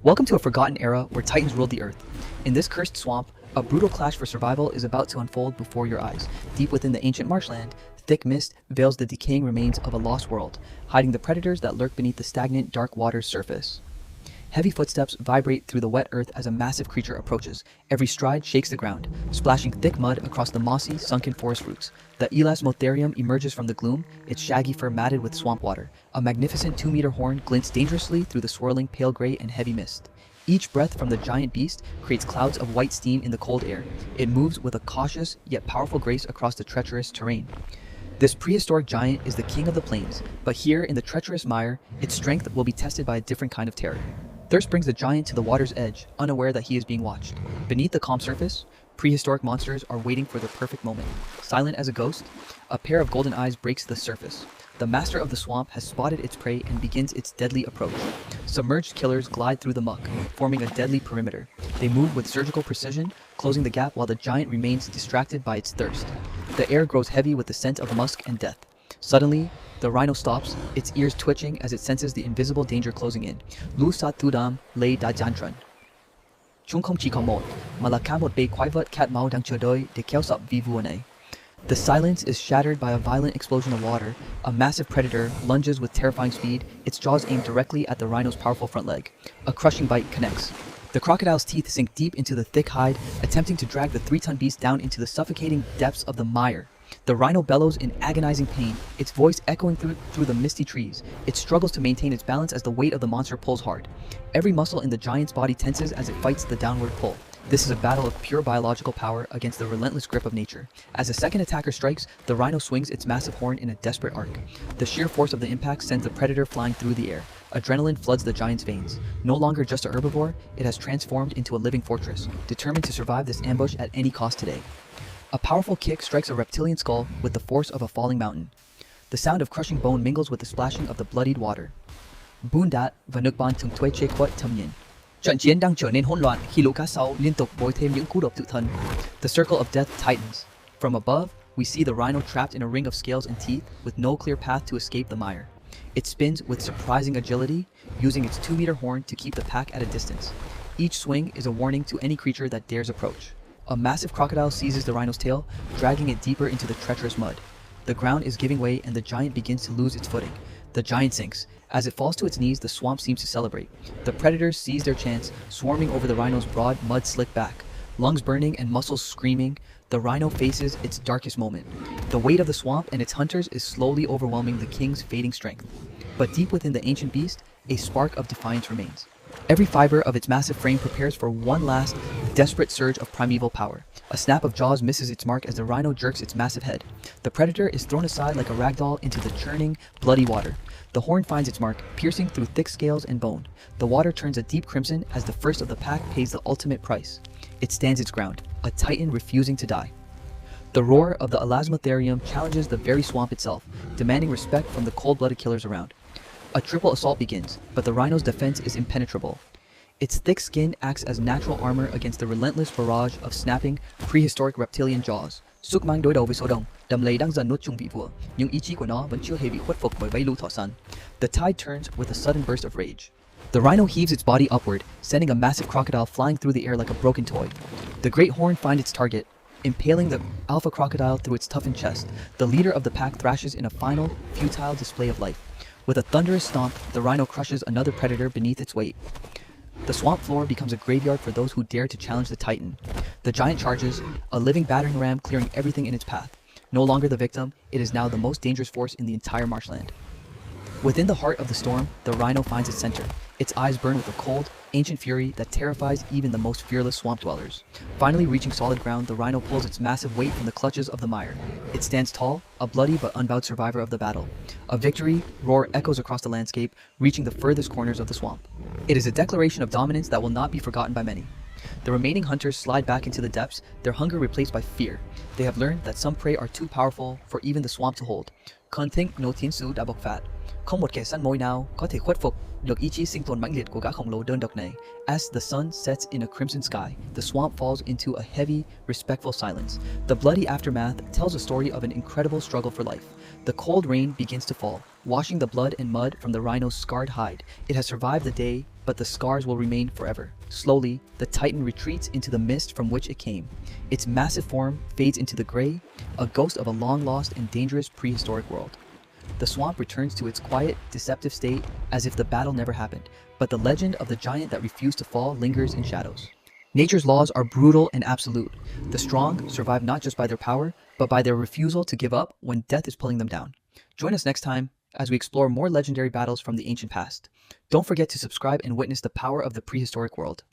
Welcome to a forgotten era where titans ruled the earth. In this cursed swamp, a brutal clash for survival is about to unfold before your eyes. Deep within the ancient marshland, thick mist veils the decaying remains of a lost world, hiding the predators that lurk beneath the stagnant, dark water's surface. Heavy footsteps vibrate through the wet earth as a massive creature approaches. Every stride shakes the ground, splashing thick mud across the mossy, sunken forest roots. The Elasmotherium emerges from the gloom, its shaggy fur matted with swamp water. A magnificent 2-meter horn glints dangerously through the swirling pale gray and heavy mist. Each breath from the giant beast creates clouds of white steam in the cold air. It moves with a cautious yet powerful grace across the treacherous terrain. This prehistoric giant is the king of the plains, but here in the treacherous mire, its strength will be tested by a different kind of terror. Thirst brings the giant to the water's edge, unaware that he is being watched. Beneath the calm surface, prehistoric monsters are waiting for their perfect moment. Silent as a ghost, a pair of golden eyes breaks the surface. The master of the swamp has spotted its prey and begins its deadly approach. Submerged killers glide through the muck, forming a deadly perimeter. They move with surgical precision, closing the gap while the giant remains distracted by its thirst. The air grows heavy with the scent of musk and death. Suddenly, the rhino stops, its ears twitching as it senses the invisible danger closing in. Lu sa tudam lay da jantran. Chung không chỉ có một, mà là cả một bầy quái vật cat mau đang chờ đợi để kéo sập vi vua này. The silence is shattered by a violent explosion of water. A massive predator lunges with terrifying speed, its jaws aimed directly at the rhino's powerful front leg. A crushing bite connects. The crocodile's teeth sink deep into the thick hide, attempting to drag the 3-ton beast down into the suffocating depths of the mire. The rhino bellows in agonizing pain, its voice echoing through the misty trees. It struggles to maintain its balance as the weight of the monster pulls hard. Every muscle in the giant's body tenses as it fights the downward pull. This is a battle of pure biological power against the relentless grip of nature. As the second attacker strikes, the rhino swings its massive horn in a desperate arc. The sheer force of the impact sends the predator flying through the air. Adrenaline floods the giant's veins. No longer just a herbivore, it has transformed into a living fortress, determined to survive this ambush at any cost today. A powerful kick strikes a reptilian skull with the force of a falling mountain. The sound of crushing bone mingles with the splashing of the bloodied water. Bundat và nước bọt thường thuê chế quất thâm nhiên. Trận chiến đang trở nên hỗn loạn khi lũ cá sấu liên tục bồi thêm những cú đập tự thân. The circle of death tightens. From above, we see the rhino trapped in a ring of scales and teeth with no clear path to escape the mire. It spins with surprising agility, using its 2-meter horn to keep the pack at a distance. Each swing is a warning to any creature that dares approach. A massive crocodile seizes the rhino's tail, dragging it deeper into the treacherous mud. The ground is giving way and the giant begins to lose its footing. The giant sinks. As it falls to its knees, the swamp seems to celebrate. The predators seize their chance, swarming over the rhino's broad, mud-slicked back. Lungs burning and muscles screaming, the rhino faces its darkest moment. The weight of the swamp and its hunters is slowly overwhelming the king's fading strength. But deep within the ancient beast, a spark of defiance remains. Every fiber of its massive frame prepares for one last, desperate surge of primeval power. A snap of jaws misses its mark as the rhino jerks its massive head. The predator is thrown aside like a ragdoll into the churning, bloody water. The horn finds its mark, piercing through thick scales and bone. The water turns a deep crimson as the first of the pack pays the ultimate price. It stands its ground, a titan refusing to die. The roar of the Elasmotherium challenges the very swamp itself, demanding respect from the cold-blooded killers around. A triple assault begins, but the rhino's defense is impenetrable. Its thick skin acts as natural armor against the relentless barrage of snapping, prehistoric reptilian jaws. Sức mang đối đầu với số đông, đầm lầy đang dần nuốt chửng vị vua, nhưng ý chí của nó vẫn chưa hề bị khuất phục bởi vây lũ thỏ săn. The tide turns with a sudden burst of rage. The rhino heaves its body upward, sending a massive crocodile flying through the air like a broken toy. The great horn finds its target, impaling the alpha crocodile through its toughened chest. The leader of the pack thrashes in a final, futile display of life. With a thunderous stomp, the rhino crushes another predator beneath its weight. The swamp floor becomes a graveyard for those who dare to challenge the titan. The giant charges, a living battering ram clearing everything in its path. No longer the victim, it is now the most dangerous force in the entire marshland. Within the heart of the storm, the rhino finds its center. Its eyes burn with a cold, ancient fury that terrifies even the most fearless swamp dwellers. Finally reaching solid ground, the rhino pulls its massive weight from the clutches of the mire. It stands tall, a bloody but unbowed survivor of the battle. A victory roar echoes across the landscape, reaching the furthest corners of the swamp. It is a declaration of dominance that will not be forgotten by many. The remaining hunters slide back into the depths, their hunger replaced by fear. They have learned that some prey are too powerful for even the swamp to hold. Con think no thiên sứ đã bộc phát. Không một kẻ săn mồi nào có thể khuất phục được ý chí sinh tồn mãnh liệt của gã khổng lồ đơn độc này. As the sun sets in a crimson sky, the swamp falls into a heavy, respectful silence. The bloody aftermath tells a story of an incredible struggle for life. The cold rain begins to fall, washing the blood and mud from the rhino's scarred hide. It has survived the day, but the scars will remain forever. Slowly, the titan retreats into the mist from which it came. Its massive form fades into the gray, a ghost of a long-lost and dangerous prehistoric world. The swamp returns to its quiet, deceptive state as if the battle never happened, but the legend of the giant that refused to fall lingers in shadows. Nature's laws are brutal and absolute. The strong survive not just by their power, but by their refusal to give up when death is pulling them down. Join us next time as we explore more legendary battles from the ancient past. Don't forget to subscribe and witness the power of the prehistoric world.